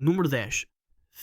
Número 10.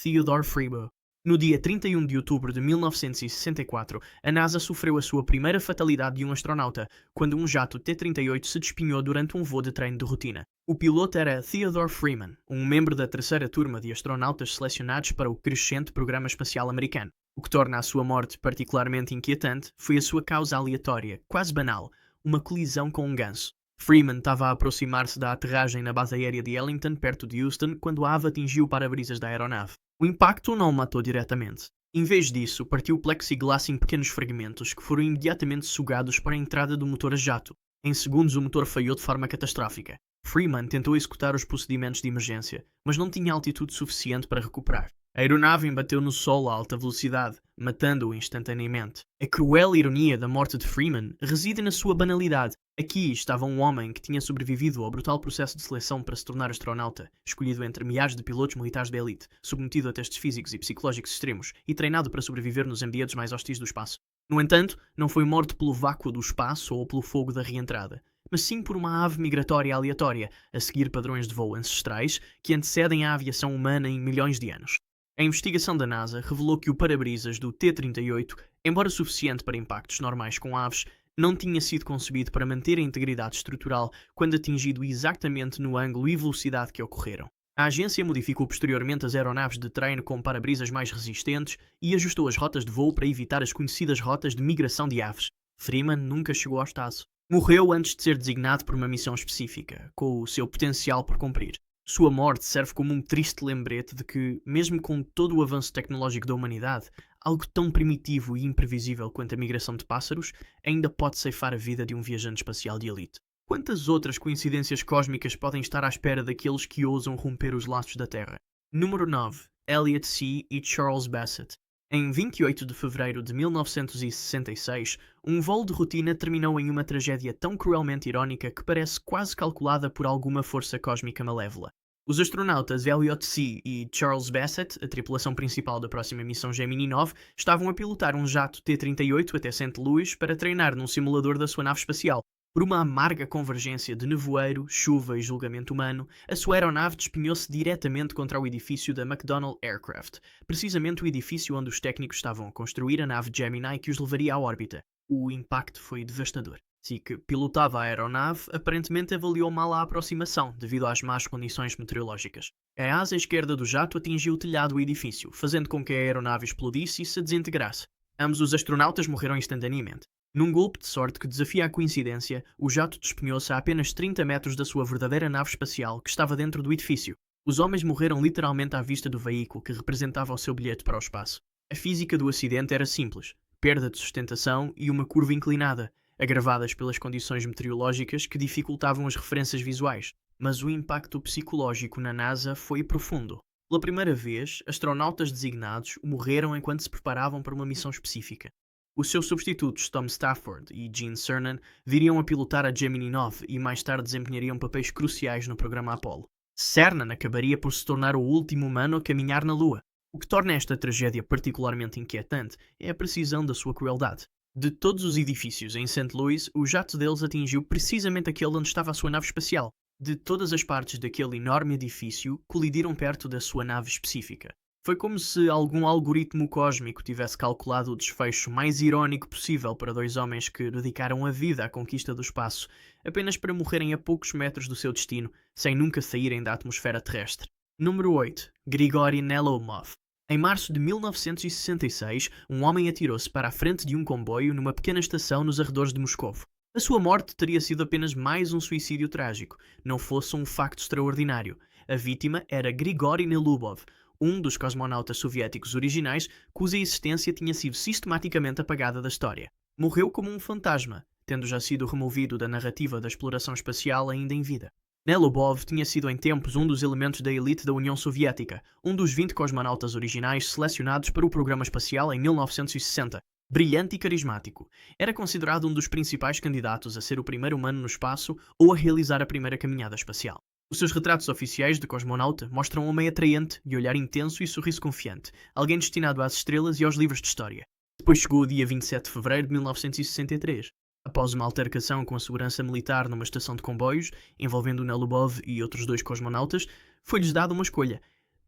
Theodore Freeman. No dia 31 de outubro de 1964, a NASA sofreu a sua primeira fatalidade de um astronauta, quando um jato T-38 se despenhou durante um voo de treino de rotina. O piloto era Theodore Freeman, um membro da terceira turma de astronautas selecionados para o crescente programa espacial americano. O que torna a sua morte particularmente inquietante foi a sua causa aleatória, quase banal, uma colisão com um ganso. Freeman estava a aproximar-se da aterragem na base aérea de Ellington, perto de Houston, quando a ave atingiu o para-brisas da aeronave. O impacto não o matou diretamente. Em vez disso, partiu o plexiglass em pequenos fragmentos que foram imediatamente sugados para a entrada do motor a jato. Em segundos, o motor falhou de forma catastrófica. Freeman tentou executar os procedimentos de emergência, mas não tinha altitude suficiente para recuperar. A aeronave embateu no solo a alta velocidade, matando-o instantaneamente. A cruel ironia da morte de Freeman reside na sua banalidade. Aqui estava um homem que tinha sobrevivido ao brutal processo de seleção para se tornar astronauta, escolhido entre milhares de pilotos militares de elite, submetido a testes físicos e psicológicos extremos e treinado para sobreviver nos ambientes mais hostis do espaço. No entanto, não foi morto pelo vácuo do espaço ou pelo fogo da reentrada, mas sim por uma ave migratória aleatória, a seguir padrões de voo ancestrais que antecedem a aviação humana em milhões de anos. A investigação da NASA revelou que o para-brisas do T-38, embora suficiente para impactos normais com aves, não tinha sido concebido para manter a integridade estrutural quando atingido exatamente no ângulo e velocidade que ocorreram. A agência modificou posteriormente as aeronaves de treino com para-brisas mais resistentes e ajustou as rotas de voo para evitar as conhecidas rotas de migração de aves. Freeman nunca chegou ao espaço. Morreu antes de ser designado por uma missão específica, com o seu potencial por cumprir. Sua morte serve como um triste lembrete de que, mesmo com todo o avanço tecnológico da humanidade, algo tão primitivo e imprevisível quanto a migração de pássaros ainda pode ceifar a vida de um viajante espacial de elite. Quantas outras coincidências cósmicas podem estar à espera daqueles que ousam romper os laços da Terra? Número 9. Elliot C. e Charles Bassett. Em 28 de fevereiro de 1966, um voo de rotina terminou em uma tragédia tão cruelmente irónica que parece quase calculada por alguma força cósmica malévola. Os astronautas Elliot C. e Charles Bassett, a tripulação principal da próxima missão Gemini 9, estavam a pilotar um jato T-38 até St. Louis para treinar num simulador da sua nave espacial. Por uma amarga convergência de nevoeiro, chuva e julgamento humano, a sua aeronave despenhou-se diretamente contra o edifício da McDonnell Aircraft, precisamente o edifício onde os técnicos estavam a construir a nave Gemini que os levaria à órbita. O impacto foi devastador. Si, que pilotava a aeronave, aparentemente avaliou mal a aproximação, devido às más condições meteorológicas. A asa esquerda do jato atingiu o telhado do edifício, fazendo com que a aeronave explodisse e se desintegrasse. Ambos os astronautas morreram instantaneamente. Num golpe de sorte que desafia a coincidência, o jato despenhou-se a apenas 30 metros da sua verdadeira nave espacial que estava dentro do edifício. Os homens morreram literalmente à vista do veículo que representava o seu bilhete para o espaço. A física do acidente era simples: perda de sustentação e uma curva inclinada, agravadas pelas condições meteorológicas que dificultavam as referências visuais. Mas o impacto psicológico na NASA foi profundo. Pela primeira vez, astronautas designados morreram enquanto se preparavam para uma missão específica. Os seus substitutos Tom Stafford e Gene Cernan viriam a pilotar a Gemini 9 e mais tarde desempenhariam papéis cruciais no programa Apollo. Cernan acabaria por se tornar o último humano a caminhar na Lua. O que torna esta tragédia particularmente inquietante é a precisão da sua crueldade. De todos os edifícios em St. Louis, o jato deles atingiu precisamente aquele onde estava a sua nave espacial. De todas as partes daquele enorme edifício, colidiram perto da sua nave específica. Foi como se algum algoritmo cósmico tivesse calculado o desfecho mais irónico possível para dois homens que dedicaram a vida à conquista do espaço, apenas para morrerem a poucos metros do seu destino, sem nunca saírem da atmosfera terrestre. Número 8. Grigori Nerlomov. Em março de 1966, um homem atirou-se para a frente de um comboio numa pequena estação nos arredores de Moscovo. A sua morte teria sido apenas mais um suicídio trágico, não fosse um facto extraordinário. A vítima era Grigori Nerlomov, um dos cosmonautas soviéticos originais cuja existência tinha sido sistematicamente apagada da história. Morreu como um fantasma, tendo já sido removido da narrativa da exploração espacial ainda em vida. Nerlomov tinha sido em tempos um dos elementos da elite da União Soviética, um dos 20 cosmonautas originais selecionados para o programa espacial em 1960. Brilhante e carismático, era considerado um dos principais candidatos a ser o primeiro humano no espaço ou a realizar a primeira caminhada espacial. Os seus retratos oficiais de cosmonauta mostram um homem atraente, de olhar intenso e sorriso confiante, alguém destinado às estrelas e aos livros de história. Depois chegou o dia 27 de fevereiro de 1963. Após uma altercação com a segurança militar numa estação de comboios, envolvendo Nerlomov e outros dois cosmonautas, foi-lhes dada uma escolha: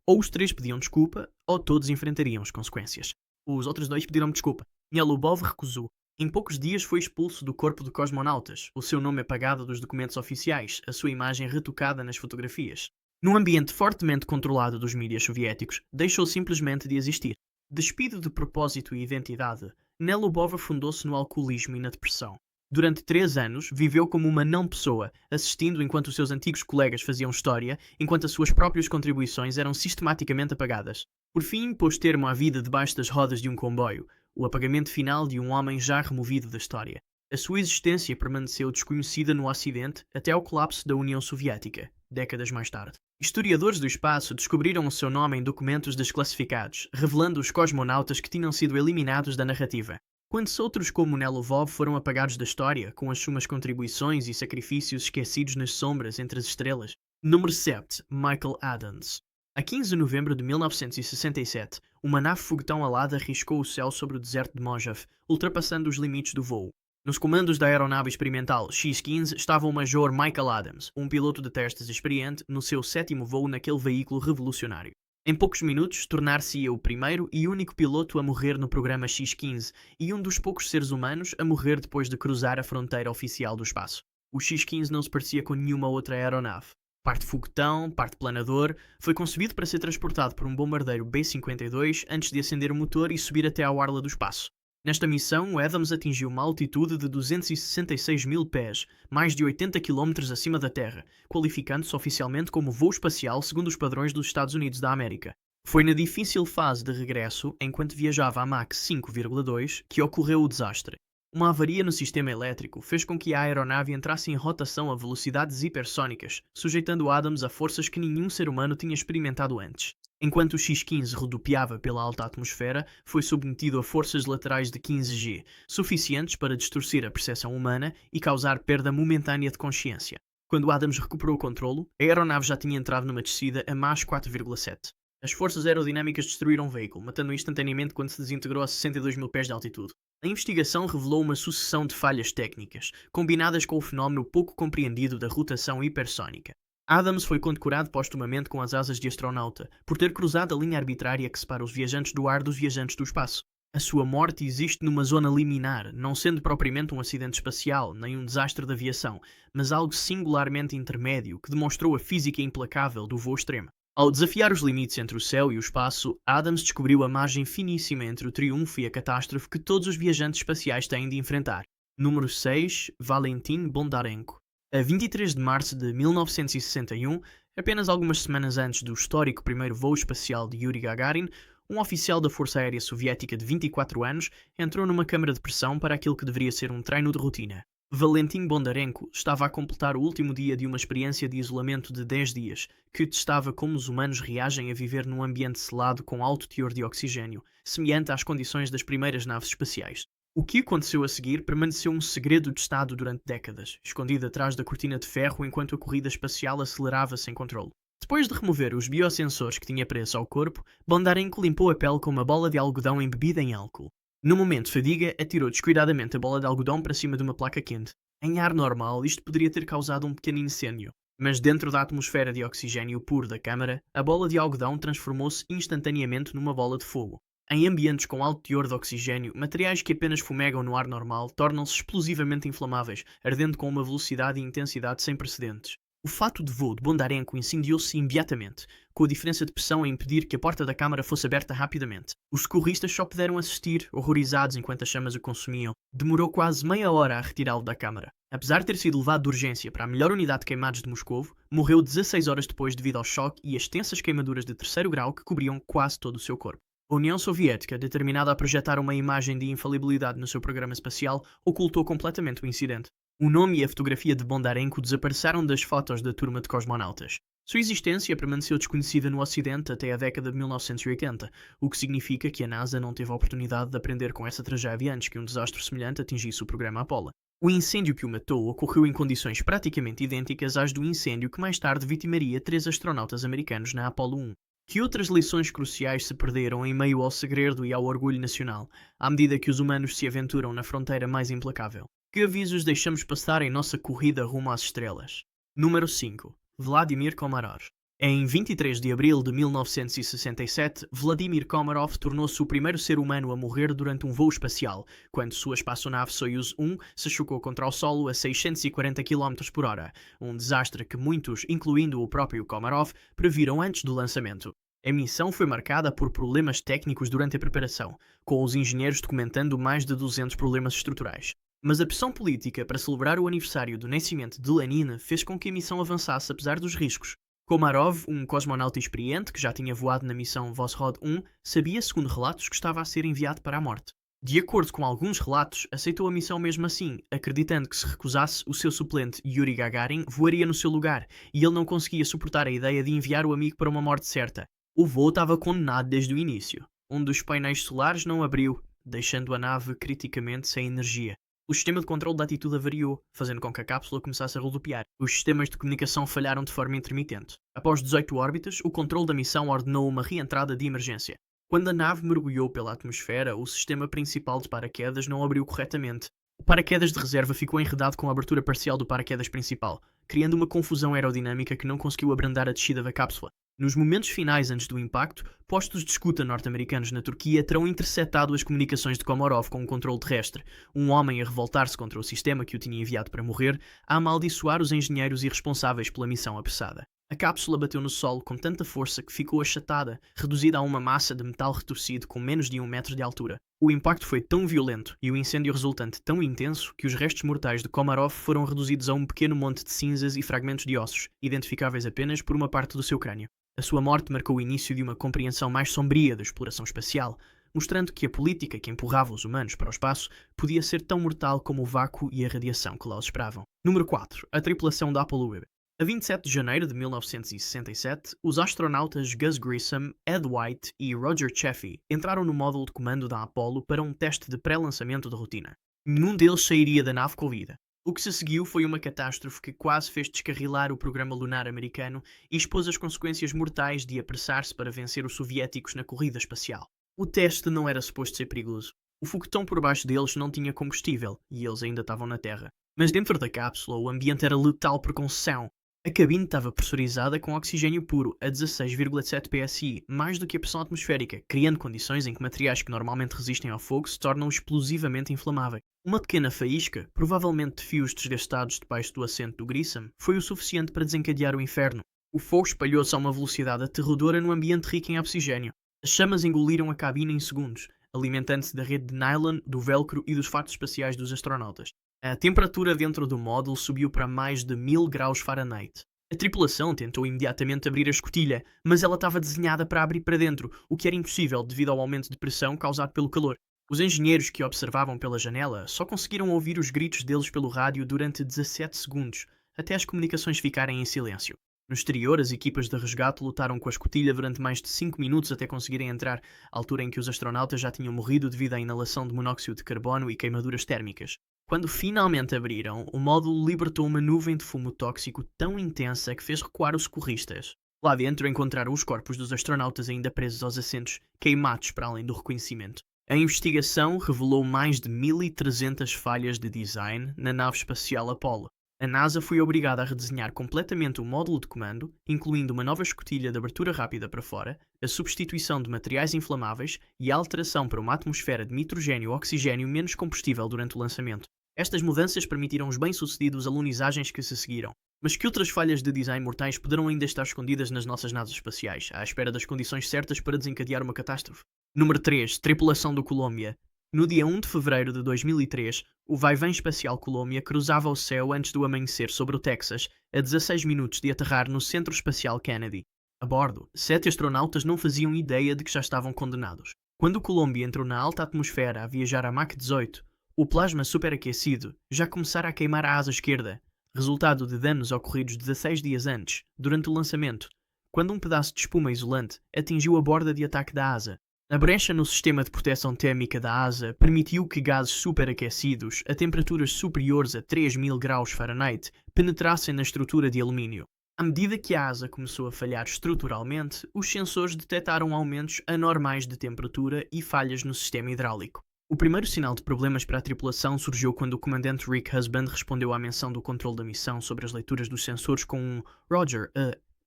Ou os três pediam desculpa, ou todos enfrentariam as consequências. Os outros dois pediram desculpa. Nyalubov recusou. Em poucos dias foi expulso do corpo de cosmonautas, o seu nome apagado dos documentos oficiais, a sua imagem retocada nas fotografias. Num ambiente fortemente controlado dos mídias soviéticos, deixou simplesmente de existir. Despido de propósito e identidade, Nyalubov afundou-se no alcoolismo e na depressão. Durante 3 anos, viveu como uma não-pessoa, assistindo enquanto os seus antigos colegas faziam história, enquanto as suas próprias contribuições eram sistematicamente apagadas. Por fim, pôs termo à vida debaixo das rodas de um comboio, o apagamento final de um homem já removido da história. A sua existência permaneceu desconhecida no Ocidente até ao colapso da União Soviética, décadas mais tarde. Historiadores do espaço descobriram o seu nome em documentos desclassificados, revelando os cosmonautas que tinham sido eliminados da narrativa. Quantos outros como Nyalubov foram apagados da história, com as suas contribuições e sacrifícios esquecidos nas sombras entre as estrelas? Número 7. Michael Adams. A 15 de novembro de 1967, uma nave foguetão alada riscou o céu sobre o deserto de Mojave, ultrapassando os limites do voo. Nos comandos da aeronave experimental X-15 estava o Major Michael Adams, um piloto de testes experiente, no seu 7º voo naquele veículo revolucionário. Em poucos minutos, tornar-se-ia o primeiro e único piloto a morrer no programa X-15 e um dos poucos seres humanos a morrer depois de cruzar a fronteira oficial do espaço. O X-15 não se parecia com nenhuma outra aeronave. Parte foguetão, parte planador, foi concebido para ser transportado por um bombardeiro B-52 antes de acender o motor e subir até à orla do espaço. Nesta missão, o Adams atingiu uma altitude de 266 mil pés, mais de 80 km acima da Terra, qualificando-se oficialmente como voo espacial segundo os padrões dos Estados Unidos da América. Foi na difícil fase de regresso, enquanto viajava a Mach 5,2, que ocorreu o desastre. Uma avaria no sistema elétrico fez com que a aeronave entrasse em rotação a velocidades hipersónicas, sujeitando Adams a forças que nenhum ser humano tinha experimentado antes. Enquanto o X-15 rodopiava pela alta atmosfera, foi submetido a forças laterais de 15 G, suficientes para distorcer a percepção humana e causar perda momentânea de consciência. Quando Adams recuperou o controlo, a aeronave já tinha entrado numa descida a Mach 4,7. As forças aerodinâmicas destruíram o veículo, matando-o instantaneamente quando se desintegrou a 62 mil pés de altitude. A investigação revelou uma sucessão de falhas técnicas, combinadas com o fenómeno pouco compreendido da rotação hipersónica. Adams foi condecorado postumamente com as asas de astronauta, por ter cruzado a linha arbitrária que separa os viajantes do ar dos viajantes do espaço. A sua morte existe numa zona liminar, não sendo propriamente um acidente espacial, nem um desastre de aviação, mas algo singularmente intermédio que demonstrou a física implacável do voo extremo. Ao desafiar os limites entre o céu e o espaço, Adams descobriu a margem finíssima entre o triunfo e a catástrofe que todos os viajantes espaciais têm de enfrentar. Número 6. Valentin Bondarenko. A 23 de março de 1961, apenas algumas semanas antes do histórico primeiro voo espacial de Yuri Gagarin, um oficial da Força Aérea Soviética de 24 anos entrou numa câmara de pressão para aquilo que deveria ser um treino de rotina. Valentin Bondarenko estava a completar o último dia de uma experiência de isolamento de 10 dias, que testava como os humanos reagem a viver num ambiente selado com alto teor de oxigênio, semelhante às condições das primeiras naves espaciais. O que aconteceu a seguir permaneceu um segredo de Estado durante décadas, escondido atrás da cortina de ferro enquanto a corrida espacial acelerava sem controle. Depois de remover os biosensores que tinha preso ao corpo, Bondarenko limpou a pele com uma bola de algodão embebida em álcool. No momento de fadiga, atirou descuidadamente a bola de algodão para cima de uma placa quente. Em ar normal, isto poderia ter causado um pequeno incêndio, mas dentro da atmosfera de oxigênio puro da câmara, a bola de algodão transformou-se instantaneamente numa bola de fogo. Em ambientes com alto teor de oxigênio, materiais que apenas fumegam no ar normal tornam-se explosivamente inflamáveis, ardendo com uma velocidade e intensidade sem precedentes. O fato de voo de Bondarenko incendiou-se imediatamente, com a diferença de pressão a impedir que a porta da câmara fosse aberta rapidamente. Os socorristas só puderam assistir, horrorizados enquanto as chamas o consumiam. Demorou quase meia hora a retirá-lo da câmara. Apesar de ter sido levado de urgência para a melhor unidade de queimados de Moscovo, morreu 16 horas depois devido ao choque e às tensas queimaduras de 3º grau que cobriam quase todo o seu corpo. A União Soviética, determinada a projetar uma imagem de infalibilidade no seu programa espacial, ocultou completamente o incidente. O nome e a fotografia de Bondarenko desapareceram das fotos da turma de cosmonautas. Sua existência permaneceu desconhecida no Ocidente até a década de 1980, o que significa que a NASA não teve a oportunidade de aprender com essa tragédia antes que um desastre semelhante atingisse o programa Apollo. O incêndio que o matou ocorreu em condições praticamente idênticas às do incêndio que mais tarde vitimaria 3 astronautas americanos na Apollo 1. Que outras lições cruciais se perderam em meio ao segredo e ao orgulho nacional, à medida que os humanos se aventuram na fronteira mais implacável? Que avisos deixamos passar em nossa corrida rumo às estrelas? Número 5. Vladimir Komarov. Em 23 de abril de 1967, Vladimir Komarov tornou-se o primeiro ser humano a morrer durante um voo espacial, quando sua espaçonave Soyuz 1 se chocou contra o solo a 640 km/h, um desastre que muitos, incluindo o próprio Komarov, previram antes do lançamento. A missão foi marcada por problemas técnicos durante a preparação, com os engenheiros documentando mais de 200 problemas estruturais. Mas a pressão política para celebrar o aniversário do nascimento de Lenin fez com que a missão avançasse apesar dos riscos. Komarov, um cosmonauta experiente que já tinha voado na missão Voskhod 1, sabia, segundo relatos, que estava a ser enviado para a morte. De acordo com alguns relatos, aceitou a missão mesmo assim, acreditando que se recusasse, o seu suplente Yuri Gagarin voaria no seu lugar, e ele não conseguia suportar a ideia de enviar o amigo para uma morte certa. O voo estava condenado desde o início. Um dos painéis solares não abriu, deixando a nave criticamente sem energia. O sistema de controle da atitude avariou, fazendo com que a cápsula começasse a rodopiar. Os sistemas de comunicação falharam de forma intermitente. Após 18 órbitas, o controle da missão ordenou uma reentrada de emergência. Quando a nave mergulhou pela atmosfera, o sistema principal de paraquedas não abriu corretamente. O paraquedas de reserva ficou enredado com a abertura parcial do paraquedas principal, criando uma confusão aerodinâmica que não conseguiu abrandar a descida da cápsula. Nos momentos finais antes do impacto, postos de escuta norte-americanos na Turquia terão interceptado as comunicações de Komarov com o controle terrestre, um homem a revoltar-se contra o sistema que o tinha enviado para morrer, a amaldiçoar os engenheiros irresponsáveis pela missão apressada. A cápsula bateu no solo com tanta força que ficou achatada, reduzida a uma massa de metal retorcido com menos de 1 metro de altura. O impacto foi tão violento e o incêndio resultante tão intenso que os restos mortais de Komarov foram reduzidos a um pequeno monte de cinzas e fragmentos de ossos, identificáveis apenas por uma parte do seu crânio. A sua morte marcou o início de uma compreensão mais sombria da exploração espacial, mostrando que a política que empurrava os humanos para o espaço podia ser tão mortal como o vácuo e a radiação que lá os esperavam. Número 4. A tripulação da Apollo. A 27 de janeiro de 1967, os astronautas Gus Grissom, Ed White e Roger Chaffee entraram no módulo de comando da Apollo para um teste de pré-lançamento de rotina. Nenhum deles sairia da nave com vida. O que se seguiu foi uma catástrofe que quase fez descarrilar o programa lunar americano e expôs as consequências mortais de apressar-se para vencer os soviéticos na corrida espacial. O teste não era suposto ser perigoso. O foguetão por baixo deles não tinha combustível e eles ainda estavam na Terra. Mas dentro da cápsula o ambiente era letal por concessão. A cabine estava pressurizada com oxigênio puro a 16,7 psi, mais do que a pressão atmosférica, criando condições em que materiais que normalmente resistem ao fogo se tornam explosivamente inflamáveis. Uma pequena faísca, provavelmente de fios desgastados debaixo do assento do Grissom, foi o suficiente para desencadear o inferno. O fogo espalhou-se a uma velocidade aterradora no ambiente rico em oxigênio. As chamas engoliram a cabine em segundos, alimentando-se da rede de nylon, do velcro e dos fatos espaciais dos astronautas. A temperatura dentro do módulo subiu para mais de 1000 graus Fahrenheit. A tripulação tentou imediatamente abrir a escotilha, mas ela estava desenhada para abrir para dentro, o que era impossível devido ao aumento de pressão causado pelo calor. Os engenheiros que observavam pela janela só conseguiram ouvir os gritos deles pelo rádio durante 17 segundos, até as comunicações ficarem em silêncio. No exterior, as equipas de resgate lutaram com a escotilha durante mais de 5 minutos até conseguirem entrar, altura em que os astronautas já tinham morrido devido à inalação de monóxido de carbono e queimaduras térmicas. Quando finalmente abriram, o módulo libertou uma nuvem de fumo tóxico tão intensa que fez recuar os socorristas. Lá dentro encontraram os corpos dos astronautas ainda presos aos assentos, queimados para além do reconhecimento. A investigação revelou mais de 1300 falhas de design na nave espacial Apollo. A NASA foi obrigada a redesenhar completamente o módulo de comando, incluindo uma nova escotilha de abertura rápida para fora, a substituição de materiais inflamáveis e a alteração para uma atmosfera de nitrogênio e oxigênio menos combustível durante o lançamento. Estas mudanças permitiram os bem-sucedidos alunizagens que se seguiram. Mas que outras falhas de design mortais poderão ainda estar escondidas nas nossas naves espaciais, à espera das condições certas para desencadear uma catástrofe? Número 3. Tripulação do Columbia. No dia 1 de fevereiro de 2003, o vai-vem espacial Columbia cruzava o céu antes do amanhecer sobre o Texas, a 16 minutos de aterrar no Centro Espacial Kennedy. A bordo, 7 astronautas não faziam ideia de que já estavam condenados. Quando o Columbia entrou na alta atmosfera a viajar a Mach 18, o plasma superaquecido já começara a queimar a asa esquerda, resultado de danos ocorridos 16 dias antes, durante o lançamento, quando um pedaço de espuma isolante atingiu a borda de ataque da asa. A brecha no sistema de proteção térmica da asa permitiu que gases superaquecidos a temperaturas superiores a 3000 graus Fahrenheit penetrassem na estrutura de alumínio. À medida que a asa começou a falhar estruturalmente, os sensores detectaram aumentos anormais de temperatura e falhas no sistema hidráulico. O primeiro sinal de problemas para a tripulação surgiu quando o comandante Rick Husband respondeu à menção do controle da missão sobre as leituras dos sensores com um "Roger,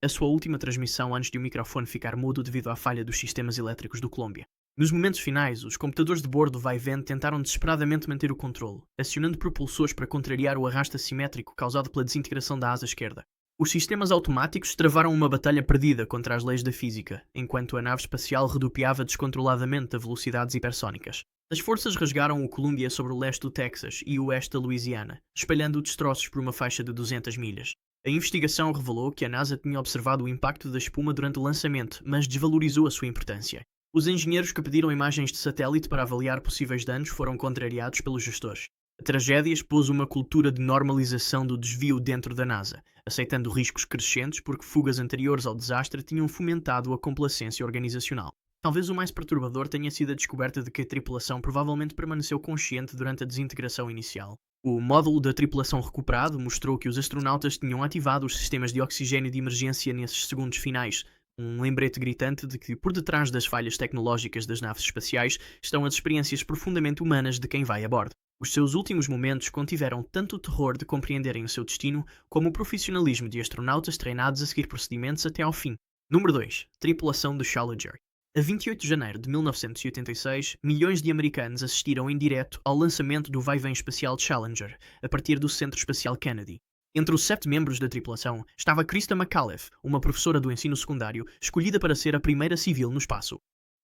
a sua última transmissão antes de o microfone ficar mudo devido à falha dos sistemas elétricos do Columbia. Nos momentos finais, os computadores de bordo do vai-vento tentaram desesperadamente manter o controle, acionando propulsores para contrariar o arrasto assimétrico causado pela desintegração da asa esquerda. Os sistemas automáticos travaram uma batalha perdida contra as leis da física, enquanto a nave espacial rodopiava descontroladamente a velocidades hipersónicas. As forças rasgaram o Columbia sobre o leste do Texas e o oeste da Louisiana, espalhando destroços por uma faixa de 200 milhas. A investigação revelou que a NASA tinha observado o impacto da espuma durante o lançamento, mas desvalorizou a sua importância. Os engenheiros que pediram imagens de satélite para avaliar possíveis danos foram contrariados pelos gestores. A tragédia expôs uma cultura de normalização do desvio dentro da NASA, aceitando riscos crescentes porque fugas anteriores ao desastre tinham fomentado a complacência organizacional. Talvez o mais perturbador tenha sido a descoberta de que a tripulação provavelmente permaneceu consciente durante a desintegração inicial. O módulo da tripulação recuperado mostrou que os astronautas tinham ativado os sistemas de oxigênio de emergência nesses segundos finais, um lembrete gritante de que por detrás das falhas tecnológicas das naves espaciais estão as experiências profundamente humanas de quem vai a bordo. Os seus últimos momentos contiveram tanto o terror de compreenderem o seu destino, como o profissionalismo de astronautas treinados a seguir procedimentos até ao fim. Número 2. Tripulação do Challenger. A 28 de janeiro de 1986, milhões de americanos assistiram em direto ao lançamento do vai-vem espacial Challenger, a partir do Centro Espacial Kennedy. Entre os 7 membros da tripulação estava Krista McAuliffe, uma professora do ensino secundário, escolhida para ser a primeira civil no espaço.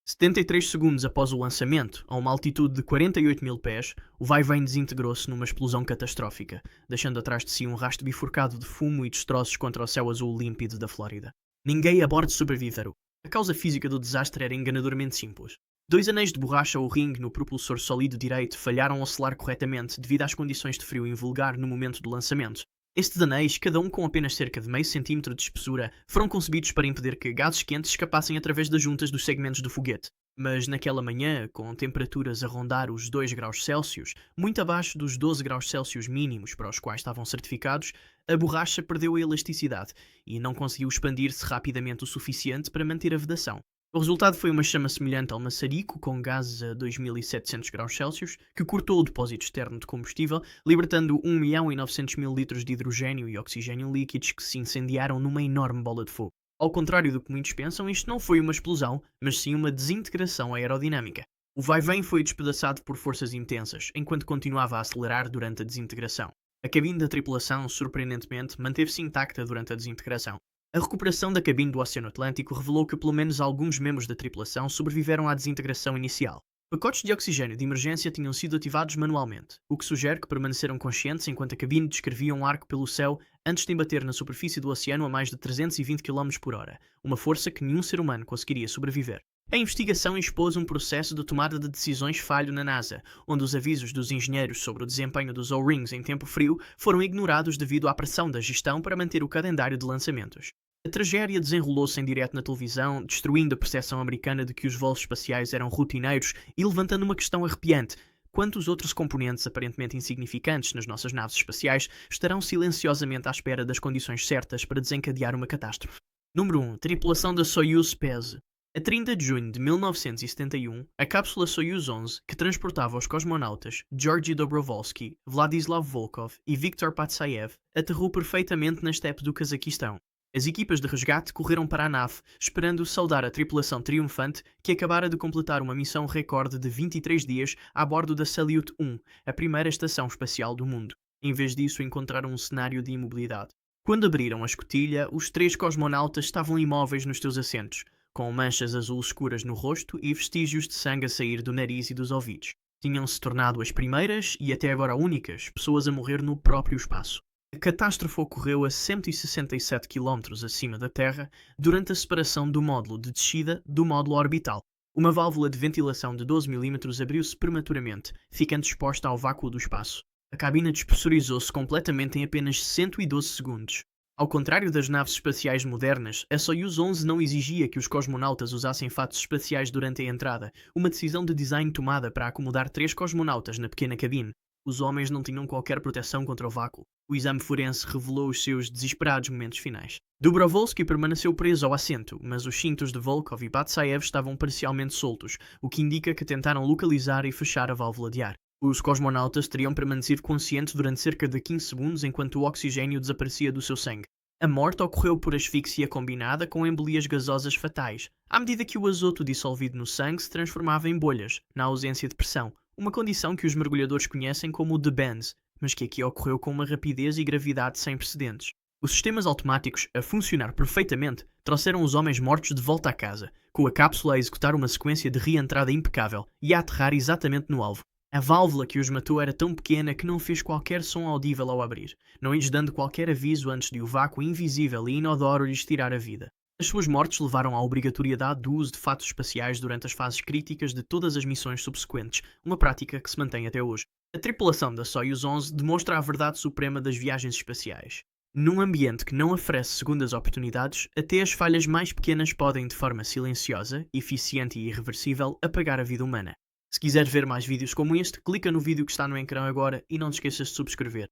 73 segundos após o lançamento, a uma altitude de 48 mil pés, o vai-vem desintegrou-se numa explosão catastrófica, deixando atrás de si um rastro bifurcado de fumo e destroços contra o céu azul límpido da Flórida. Ninguém a bordo sobreviveu. A causa física do desastre era enganadoramente simples. 2 anéis de borracha ou ringue no propulsor sólido direito falharam ao selar corretamente devido às condições de frio invulgar no momento do lançamento. Estes anéis, cada um com apenas cerca de meio centímetro de espessura, foram concebidos para impedir que gases quentes escapassem através das juntas dos segmentos do foguete. Mas naquela manhã, com temperaturas a rondar os 2 graus Celsius, muito abaixo dos 12 graus Celsius mínimos para os quais estavam certificados, a borracha perdeu a elasticidade e não conseguiu expandir-se rapidamente o suficiente para manter a vedação. O resultado foi uma chama semelhante ao maçarico com gases a 2700 graus Celsius, que cortou o depósito externo de combustível, libertando 1.900.000 litros de hidrogênio e oxigênio líquidos que se incendiaram numa enorme bola de fogo. Ao contrário do que muitos pensam, isto não foi uma explosão, mas sim uma desintegração aerodinâmica. O vai-vem foi despedaçado por forças intensas, enquanto continuava a acelerar durante a desintegração. A cabine da tripulação, surpreendentemente, manteve-se intacta durante a desintegração. A recuperação da cabine do Oceano Atlântico revelou que pelo menos alguns membros da tripulação sobreviveram à desintegração inicial. Pacotes de oxigênio de emergência tinham sido ativados manualmente, o que sugere que permaneceram conscientes enquanto a cabine descrevia um arco pelo céu antes de embater na superfície do oceano a mais de 320 km/h, uma força que nenhum ser humano conseguiria sobreviver. A investigação expôs um processo de tomada de decisões falho na NASA, onde os avisos dos engenheiros sobre o desempenho dos O-rings em tempo frio foram ignorados devido à pressão da gestão para manter o calendário de lançamentos. A tragédia desenrolou-se em direto na televisão, destruindo a percepção americana de que os voos espaciais eram rotineiros e levantando uma questão arrepiante: quantos outros componentes aparentemente insignificantes nas nossas naves espaciais estarão silenciosamente à espera das condições certas para desencadear uma catástrofe? Número 1. Tripulação da Soyuz Spaz. A 30 de junho de 1971, a cápsula Soyuz 11, que transportava os cosmonautas Georgy Dobrovolsky, Vladislav Volkov e Viktor Patsayev, aterrou perfeitamente na estepe do Cazaquistão. As equipas de resgate correram para a nave, esperando saudar a tripulação triunfante que acabara de completar uma missão recorde de 23 dias a bordo da Salyut 1, a primeira estação espacial do mundo. Em vez disso, encontraram um cenário de imobilidade. Quando abriram a escotilha, os 3 cosmonautas estavam imóveis nos seus assentos, com manchas azul escuras no rosto e vestígios de sangue a sair do nariz e dos ouvidos. Tinham-se tornado as primeiras, e até agora únicas, pessoas a morrer no próprio espaço. A catástrofe ocorreu a 167 km acima da Terra, durante a separação do módulo de descida do módulo orbital. Uma válvula de ventilação de 12 mm abriu-se prematuramente, ficando exposta ao vácuo do espaço. A cabina despressurizou-se completamente em apenas 112 segundos. Ao contrário das naves espaciais modernas, a Soyuz 11 não exigia que os cosmonautas usassem fatos espaciais durante a entrada, uma decisão de design tomada para acomodar 3 cosmonautas na pequena cabine. Os homens não tinham qualquer proteção contra o vácuo. O exame forense revelou os seus desesperados momentos finais. Dobrovolsky permaneceu preso ao assento, mas os cintos de Volkov e Patsayev estavam parcialmente soltos, o que indica que tentaram localizar e fechar a válvula de ar. Os cosmonautas teriam permanecido conscientes durante cerca de 15 segundos enquanto o oxigênio desaparecia do seu sangue. A morte ocorreu por asfixia combinada com embolias gasosas fatais, à medida que o azoto dissolvido no sangue se transformava em bolhas, na ausência de pressão, uma condição que os mergulhadores conhecem como o debenze, mas que aqui ocorreu com uma rapidez e gravidade sem precedentes. Os sistemas automáticos, a funcionar perfeitamente, trouxeram os homens mortos de volta à casa, com a cápsula a executar uma sequência de reentrada impecável e a aterrar exatamente no alvo. A válvula que os matou era tão pequena que não fez qualquer som audível ao abrir, não lhes dando qualquer aviso antes de o vácuo invisível e inodoro lhes tirar a vida. As suas mortes levaram à obrigatoriedade do uso de fatos espaciais durante as fases críticas de todas as missões subsequentes, uma prática que se mantém até hoje. A tripulação da Soyuz 11 demonstra a verdade suprema das viagens espaciais. Num ambiente que não oferece segundas oportunidades, até as falhas mais pequenas podem, de forma silenciosa, eficiente e irreversível, apagar a vida humana. Se quiseres ver mais vídeos como este, clica no vídeo que está no ecrã agora e não te esqueças de subscrever.